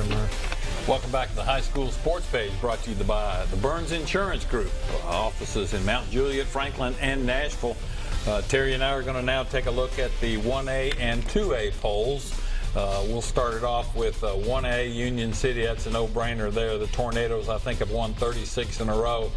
there, Murph. Welcome back to the High School Sports Page, brought to you by the Burns Insurance Group, offices in Mount Juliet, Franklin, and Nashville. Terry and I are going to now take a look at the 1A and 2A polls. We'll start it off with 1A, Union City. That's a no-brainer there. The Tornadoes, I think, have won 36 in a row.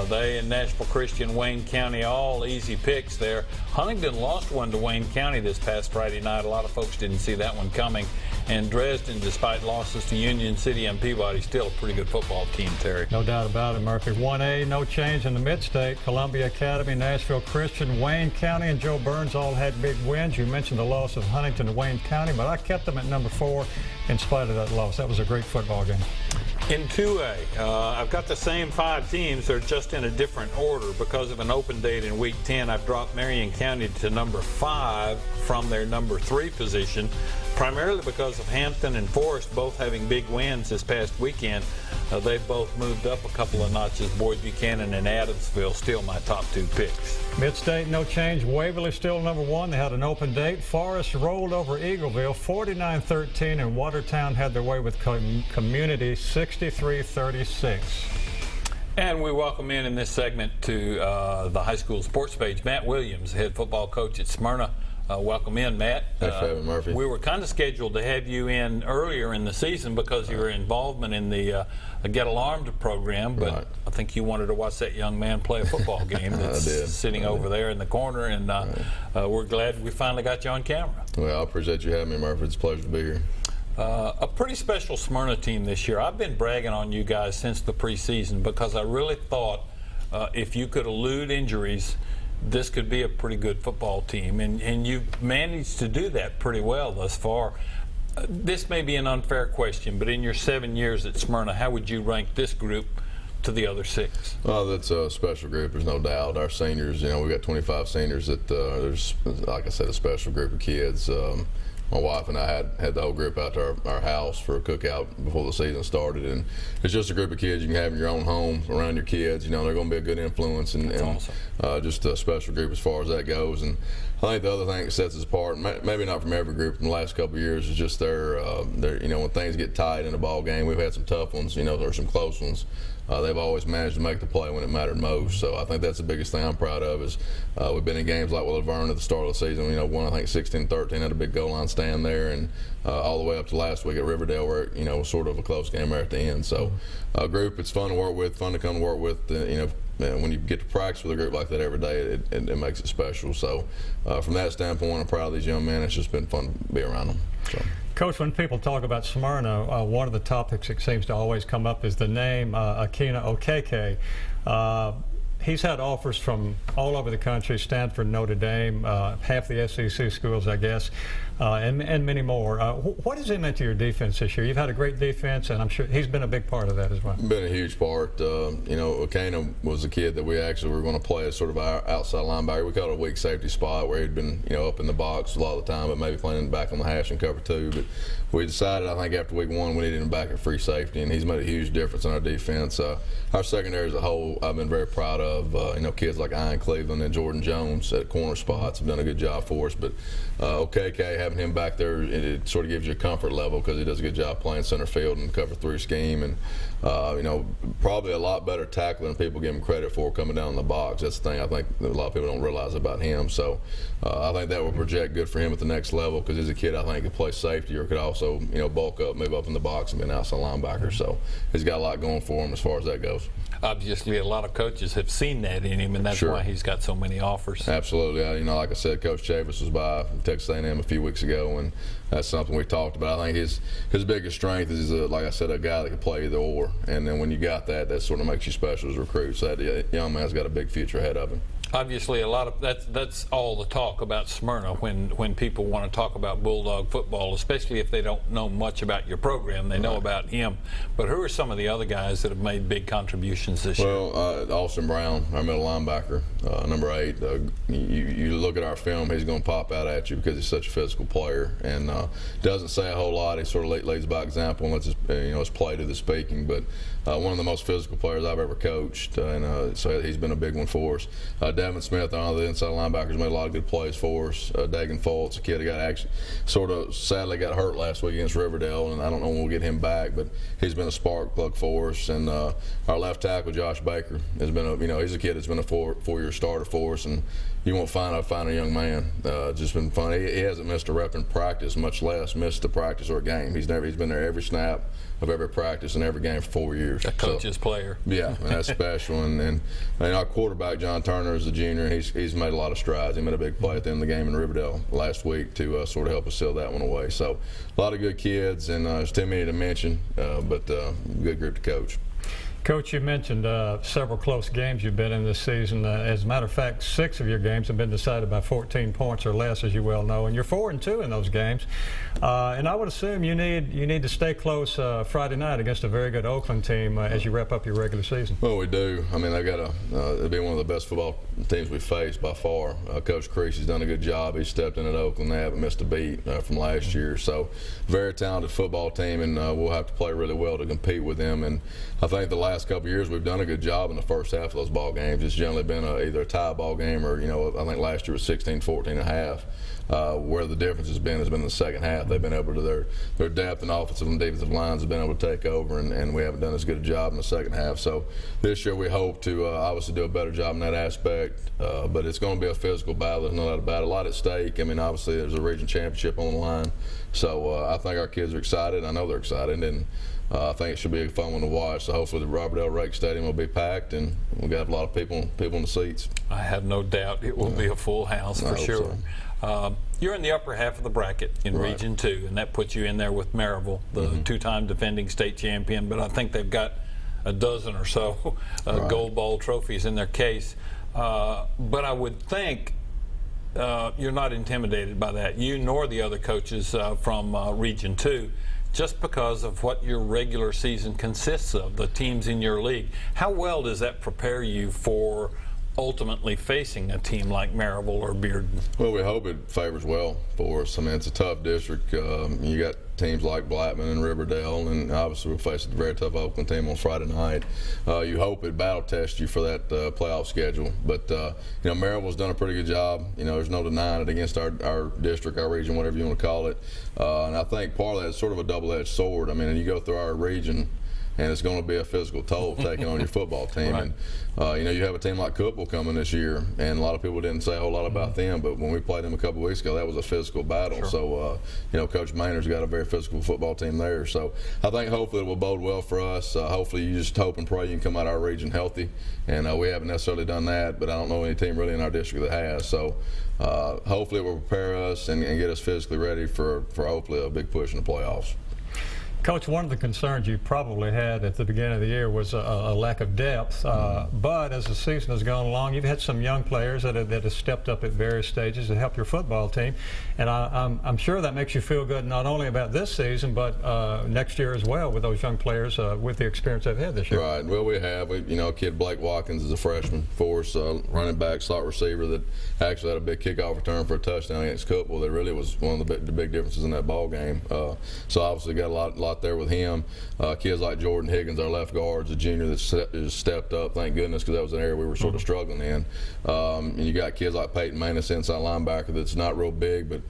They and Nashville Christian, Wayne County, all easy picks there. Huntington lost one to Wayne County this past Friday night. A lot of folks didn't see that one coming. And Dresden, despite losses to Union City and Peabody, still a pretty good football team, Terry. No doubt about it, Murphy. 1A, no change in the Mid-State. Columbia Academy, Nashville Christian, Wayne County, and Joe Burns all had big wins. You mentioned the loss of Huntington to Wayne County, but I kept them at number 4 in spite of that loss. That was a great football game. In 2A, I've got the same 5 teams. They're just in a different order. Because of an open date in Week 10, I've dropped Marion County to number 5 from their number 3 position, primarily because of Hampton and Forest both having big wins this past weekend. They've both moved up a couple of notches. Boyd Buchanan and Adamsville still my top 2 picks. Mid-State, no change. Waverly still number 1. They had an open date. Forest rolled over Eagleville 49-13, and Watertown had their way with Community 63-36. And we welcome in this segment to the High School Sports Page, Matt Williams, head football coach at Smyrna. Welcome in, Matt. Thanks for having me, Murphy. We were kind of scheduled to have you in earlier in the season because of your involvement in the Get Alarmed program, but Right. I think you wanted to watch that young man play a football game that's sitting over there in the corner, and we're glad we finally got you on camera. Well, I appreciate you having me, Murphy. It's a pleasure to be here. A pretty special Smyrna team this year. I've been bragging on you guys since the preseason because I really thought if you could elude injuries, this could be a pretty good football team, and you've managed to do that pretty well thus far. This may be an unfair question, but in your 7 years at Smyrna, how would you rank this group to the other 6? Well, that's a special group, there's no doubt. Our seniors, we got 25 seniors that there's, like I said, a special group of kids. My wife and I had the whole group out to our house for a cookout before the season started, and it's just a group of kids you can have in your own home around your kids. They're going to be a good influence, and awesome. Just a special group as far as that goes. And I think the other thing that sets us apart, maybe not from every group in the last couple of years, is just their when things get tight in a ball game. We've had some tough ones, there are some close ones. They've always managed to make the play when it mattered most. So I think that's the biggest thing I'm proud of is we've been in games like with Laverne at the start of the season. Won, I think, 16-13, had a big goal line stand there, and all the way up to last week at Riverdale where it was sort of a close game there at the end. So a group, it's fun to work with, fun to come to work with. When you get to practice with a group like that every day, it makes it special. So from that standpoint, I'm proud of these young men. It's just been fun to be around them. So. Coach, when people talk about Smyrna, one of the topics that seems to always come up is the name Akina Okeke. He's had offers from all over the country, Stanford, Notre Dame, half the SEC schools, I guess, and many more. What has he meant to your defense this year? You've had a great defense, and I'm sure he's been a big part of that as well. Been a huge part. Okena was a kid that we actually were going to play as sort of our outside linebacker. We called it a weak safety spot where he'd been, up in the box a lot of the time, but maybe playing back on the hash and cover 2. But we decided, I think, after week 1, we needed him back at free safety, and he's made a huge difference in our defense. Our secondary as a whole, I've been very proud of. Kids like Ian Cleveland and Jordan Jones at corner spots have done a good job for us. But Okeke, having him back there, it sort of gives you a comfort level because he does a good job playing center field and cover 3 scheme, and probably a lot better tackler than people give him credit for coming down in the box. That's the thing I think that a lot of people don't realize about him. So I think that will project good for him at the next level because he's a kid I think could play safety or could also bulk up, move up in the box and be an outside linebacker. So he's got a lot going for him as far as that goes. Obviously, a lot of coaches have seen that in him, and that's why he's got so many offers. Absolutely. Like I said, Coach Chavis was by Texas A&M a few weeks ago, and that's something we talked about. I think his biggest strength is, like I said, a guy that can play either or. And then when you got that sort of makes you special as a recruit. So that young man's got a big future ahead of him. Obviously, a lot of that's all the talk about Smyrna when people want to talk about Bulldog football, especially if they don't know much about your program. They know about him. But who are some of the other guys that have made big contributions this year? Well, Austin Brown, our middle linebacker, number 8. You look at our film, he's going to pop out at you because he's such a physical player and doesn't say a whole lot. He sort of leads by example and lets his play do the speaking. But one of the most physical players I've ever coached, and so he's been a big one for us. Devin Smith, on the inside linebackers, made a lot of good plays for us. Dagan Fultz, a kid that got actually sort of sadly got hurt last week against Riverdale, and I don't know when we'll get him back, but he's been a spark plug for us. And our left tackle, Josh Baker, has been he's a kid that's been a four-year starter for us, and you won't find a young man. Just been fun. He hasn't missed a rep in practice, much less missed a practice or a game. He's been there every snap of every practice and every game for 4 years. A coach's player. Yeah, and that's special. And our quarterback, John Turner, is a junior. He's made a lot of strides. He made a big play at the end of the game in Riverdale last week to sort of help us seal that one away. So a lot of good kids, and there's too many to mention, but good group to coach. Coach, you mentioned several close games you've been in this season. As a matter of fact, 6 of your games have been decided by 14 points or less, as you well know, and you're 4-2 in those games. And I would assume you need to stay close Friday night against a very good Oakland team as you wrap up your regular season. Well, we do. I mean, they've got they'll be one of the best football teams we've faced by far. Coach Creasy's done a good job. He's stepped in at Oakland. They haven't missed a beat from last year. So, very talented football team, and we'll have to play really well to compete with them. And I think the last couple of years we've done a good job in the first half of those ball games. It's generally been either a tie ball game or, I think last year was 16-14 and a half. Where the difference has been in the second half. They've been able to, their depth and offensive and defensive lines have been able to take over, and we haven't done as good a job in the second half. So this year we hope to obviously do a better job in that aspect, but it's going to be a physical battle. There's no doubt about it. A lot at stake. I mean, obviously there's a region championship on the line. So I think our kids are excited. I know they're excited, and I think it should be a fun one to watch. So hopefully the Robert L. Rake Stadium will be packed, and we'll have a lot of people in the seats. I have no doubt it will be a full house for sure. So. You're in the upper half of the bracket in Region 2, and that puts you in there with Maryville, the two-time defending state champion. But I think they've got a dozen or so Gold Ball trophies in their case. But I would think you're not intimidated by that, you nor the other coaches from Region 2, just because of what your regular season consists of, the teams in your league. How well does that prepare you for ultimately facing a team like Maryville or Bearden? Well, we hope it favors well for us. I mean, it's a tough district. You got teams like Blackman and Riverdale, and obviously we're facing a very tough Oakland team on Friday night. You hope it battle tests you for that playoff schedule. But Maryville's done a pretty good job. There's no denying it against our district, our region, whatever you want to call it. And I think part of that is sort of a double-edged sword. I mean, and you go through our region, and it's going to be a physical toll taking on your football team. Right. And you have a team like Cookville coming this year, and a lot of people didn't say a whole lot about them, but when we played them a couple weeks ago, that was a physical battle. Sure. So, Coach Maynard's got a very physical football team there. So I think hopefully it will bode well for us. Hopefully you just hope and pray you can come out of our region healthy, and we haven't necessarily done that, but I don't know any team really in our district that has. So hopefully it will prepare us and get us physically ready for hopefully a big push in the playoffs. Coach, one of the concerns you probably had at the beginning of the year was a lack of depth, but as the season has gone along, you've had some young players that have stepped up at various stages to help your football team, and I'm sure that makes you feel good not only about this season, but next year as well with those young players with the experience they've had this year. Right. Well, we have. Kid Blake Watkins is a freshman for us, running back, slot receiver that actually had a big kickoff return for a touchdown against Cookville. That really was one of the big differences in that ball game. So obviously got a lot there with him. Kids like Jordan Higgins, our left guard, is a junior that stepped up, thank goodness, because that was an area we were sort of struggling in. And you got kids like Peyton Maness, inside linebacker, that's not real big, but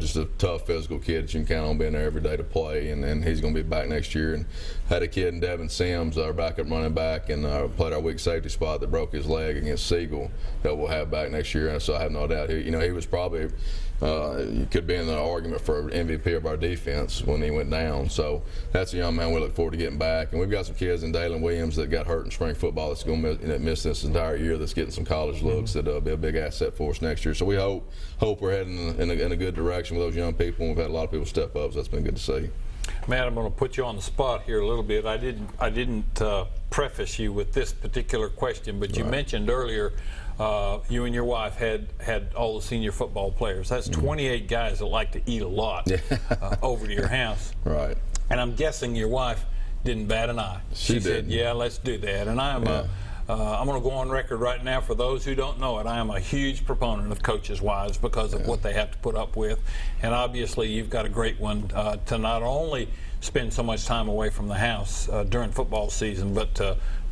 just a tough physical kid that you can count on being there every day to play, and he's going to be back next year. And had a kid in Devin Sims, our backup running back, and played our weak safety spot that broke his leg against Siegel, that we'll have back next year. And so I have no doubt he was probably could be in the argument for MVP of our defense when he went down. So that's a young man we look forward to getting back. And we've got some kids in Dalen Williams that got hurt in spring football that's going to miss this entire year, that's getting some college looks that'll be a big asset for us next year. So we hope we're heading in a good direction with those young people. We've had a lot of people step up, so that's been good to see. Matt, I'm going to put you on the spot here a little bit. I didn't preface you with this particular question, but you mentioned earlier you and your wife had all the senior football players. That's 28 guys that like to eat a lot over to your house. Right. And I'm guessing your wife didn't bat an eye. She said, "Yeah, let's do that." And I'm I'm going to go on record right now. For those who don't know it, I am a huge proponent of coaches' wives because of what they have to put up with. And obviously, you've got a great one to not only spend so much time away from the house during football season, but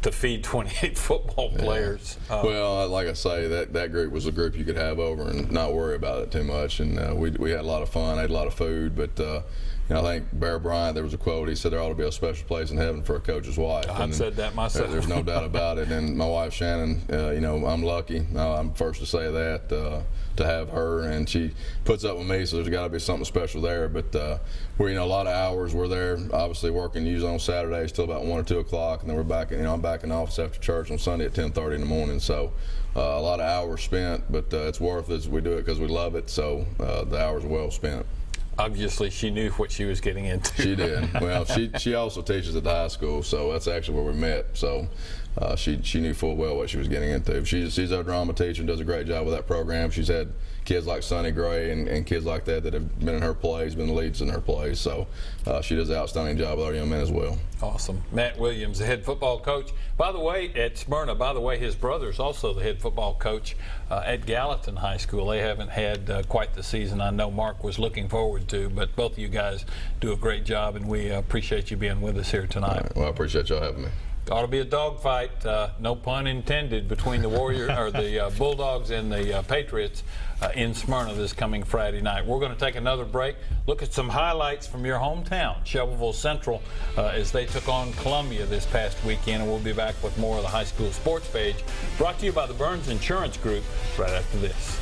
to feed 28 football players. Well, like I say, that group was a group you could have over and not worry about it too much. And we had a lot of fun, ate a lot of food, but I think Bear Bryant, there was a quote, he said there ought to be a special place in heaven for a coach's wife. I've said that myself. There's no doubt about it. And my wife Shannon, I'm lucky. I'm first to say that, to have her, and she puts up with me, so there's got to be something special there. But we're, a lot of hours. We're there, obviously working usually on Saturdays till about 1 or 2 o'clock, and then we're back. I'm back in the office after church on Sunday at 10:30 in the morning. So a lot of hours spent, but it's worth it. We do it because we love it. So the hours are well spent. Obviously, she knew what she was getting into. She did. Well, she also teaches at the high school, so that's actually where we met. So she knew full well what she was getting into. She's our drama teacher and does a great job with that program. She's had kids like Sonny Gray and kids like that have been in her plays, been the leads in her plays. So she does an outstanding job with our young men as well. Awesome. Matt Williams, the head football coach. By the way, at Smyrna, his brother's also the head football coach at Gallatin High School. They haven't had quite the season I know Mark was looking forward to, but both of you guys do a great job, and we appreciate you being with us here tonight. Right. Well, I appreciate y'all having me. Ought to be a dogfight, no pun intended, between the Warriors or the Bulldogs and the Patriots in Smyrna this coming Friday night. We're going to take another break, look at some highlights from your hometown, Shelbyville Central, as they took on Columbia this past weekend, and we'll be back with more of the high school sports page, brought to you by the Burns Insurance Group right after this.